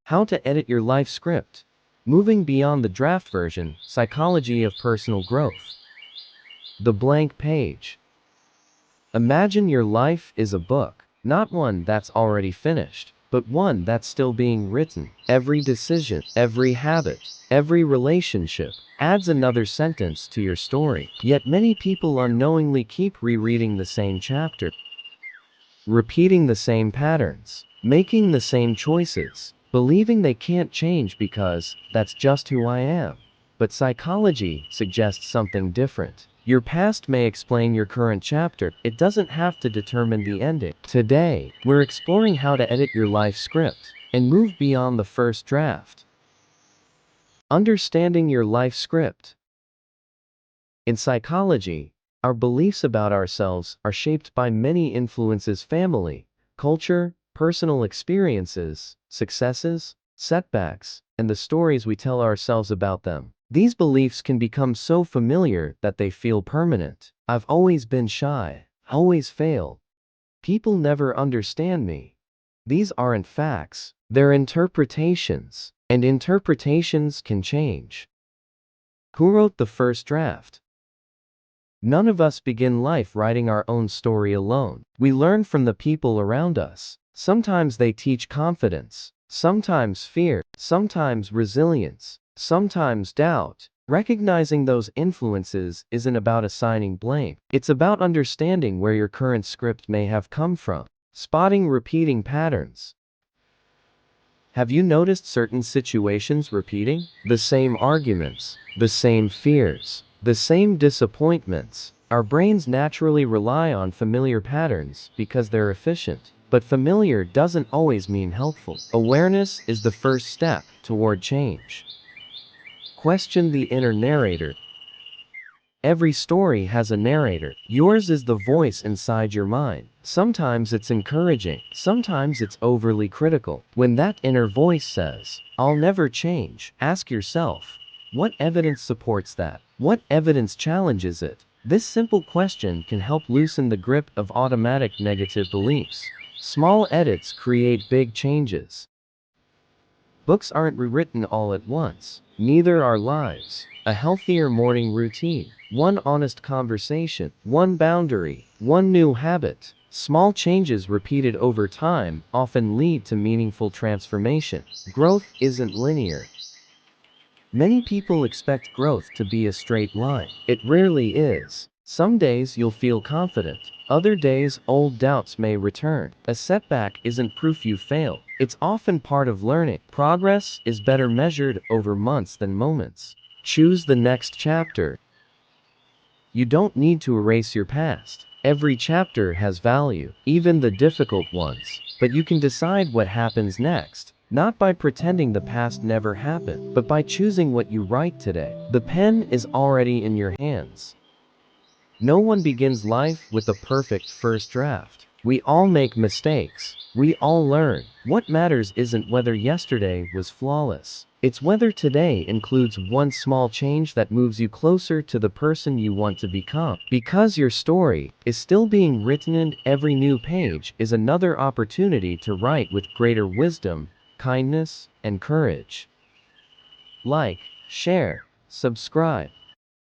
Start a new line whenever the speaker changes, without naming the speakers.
How to edit your life script. Moving beyond the draft version, psychology of personal growth. The blank page. Imagine your life is a book, not one that's already finished, but one that's still being written. Every decision, every habit, every relationship adds another sentence to your story. Yet many people unknowingly keep rereading the same chapter, repeating the same patterns, making the same choices, believing they can't change because that's just who I am. But psychology suggests something different. Your past may explain your current chapter, it doesn't have to determine the ending. Today, we're exploring how to edit your life script and move beyond the first draft. Understanding your life script. In psychology, our beliefs about ourselves are shaped by many influences: family, culture, personal experiences, successes, setbacks, and the stories we tell ourselves about them. These beliefs can become so familiar that they feel permanent. I've always been shy, always failed. People never understand me. These aren't facts, they're interpretations, and interpretations can change. Who wrote the first draft? None of us begin life writing our own story alone. We learn from the people around us. Sometimes they teach confidence, sometimes fear, sometimes resilience, sometimes doubt. Recognizing those influences isn't about assigning blame. It's about understanding where your current script may have come from. Spotting repeating patterns. Have you noticed certain situations repeating? The same arguments, the same fears, the same disappointments. Our brains naturally rely on familiar patterns because they're efficient. But familiar doesn't always mean helpful. Awareness is the first step toward change. Question the inner narrator. Every story has a narrator. Yours is the voice inside your mind. Sometimes it's encouraging, sometimes it's overly critical. When that inner voice says, "I'll never change," ask yourself, what evidence supports that? What evidence challenges it? This simple question can help loosen the grip of automatic negative beliefs. Small edits create big changes. Books aren't rewritten all at once. Neither are lives. A healthier morning routine, one honest conversation, one boundary, one new habit. Small changes repeated over time often lead to meaningful transformation. Growth isn't linear. Many people expect growth to be a straight line. It rarely is. Some days you'll feel confident. Other days, old doubts may return. A setback isn't proof you failed. It's often part of learning. Progress is better measured over months than moments. Choose the next chapter. You don't need to erase your past. Every chapter has value, even the difficult ones. But you can decide what happens next. Not by pretending the past never happened, but by choosing what you write today. The pen is already in your hands. No one begins life with a perfect first draft. We all make mistakes. We all learn. What matters isn't whether yesterday was flawless. It's whether today includes one small change that moves you closer to the person you want to become. Because your story is still being written and every new page is another opportunity to write with greater wisdom, kindness, and courage. Like, share, subscribe.